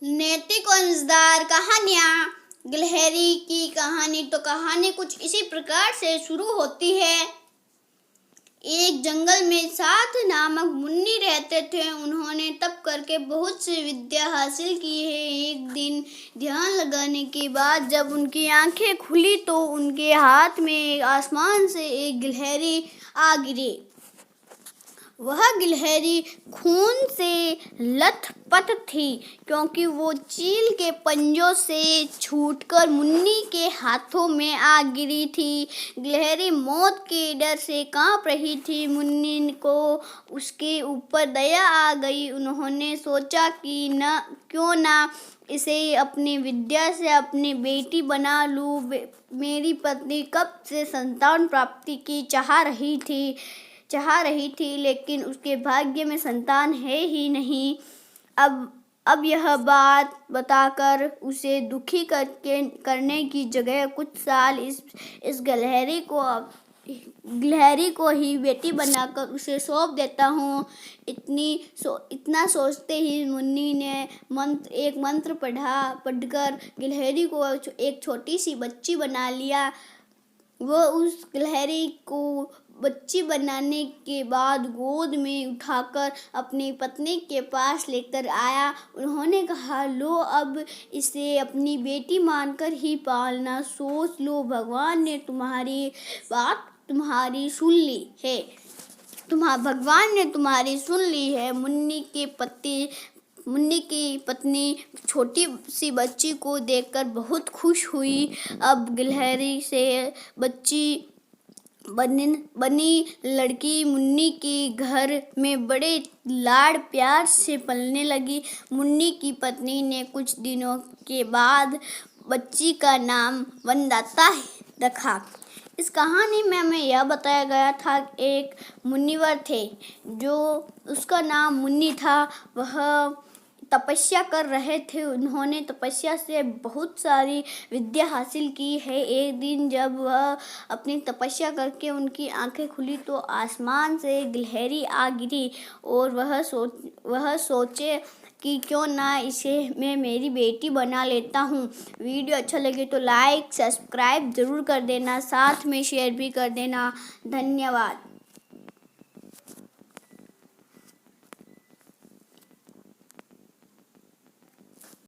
नैतिक और मजेदार कहानियाँ। गिलहरी की कहानी। तो कहानी कुछ इसी प्रकार से शुरू होती है। एक जंगल में 7 नामक मुन्नी रहते थे। उन्होंने तप करके बहुत सी विद्या हासिल की है। एक दिन ध्यान लगाने के बाद जब उनकी आंखें खुली तो उनके हाथ में आसमान से एक गिलहरी आ गिरी। वह गिलहरी खून से लथपथ थी, क्योंकि वो चील के पंजों से छूटकर मुन्नी के हाथों में आ गिरी थी। गिलहरी मौत के डर से कांप रही थी। मुन्नी को उसके ऊपर दया आ गई। उन्होंने सोचा कि क्यों ना इसे अपनी विद्या से अपनी बेटी बना लूं। मेरी पत्नी कब से संतान प्राप्ति की चाह रही थी, लेकिन उसके भाग्य में संतान है ही नहीं। अब यह बात बताकर उसे दुखी करने की जगह कुछ साल इस गिलहरी को ही बेटी बनाकर उसे सौंप देता हूँ। इतना सोचते ही मुन्नी ने एक मंत्र पढ़कर गिलहरी को एक छोटी सी बच्ची बना लिया। वो उस गिलहरी को बच्ची बनाने के बाद गोद में उठाकर अपनी पत्नी के पास लेकर आया। उन्होंने कहा, लो अब इसे अपनी बेटी मानकर ही पालना। सोच लो, भगवान ने तुम्हारी बात सुन ली है। मुन्नी की पत्नी छोटी सी बच्ची को देखकर बहुत खुश हुई। अब गिलहरी से बच्ची बनी लड़की मुन्नी के घर में बड़े लाड़ प्यार से पलने लगी। मुन्नी की पत्नी ने कुछ दिनों के बाद बच्ची का नाम वनदाता रखा। इस कहानी में हमें यह बताया गया था, एक मुनिवर थे जो उसका नाम मुन्नी था। वह तपस्या कर रहे थे। उन्होंने तपस्या से बहुत सारी विद्या हासिल की है। एक दिन जब वह अपनी तपस्या करके उनकी आंखें खुली तो आसमान से गिलहरी आ गिरी और वह सोचे कि क्यों ना इसे मैं मेरी बेटी बना लेता हूँ। वीडियो अच्छा लगे तो लाइक सब्सक्राइब ज़रूर कर देना, साथ में शेयर भी कर देना। धन्यवाद।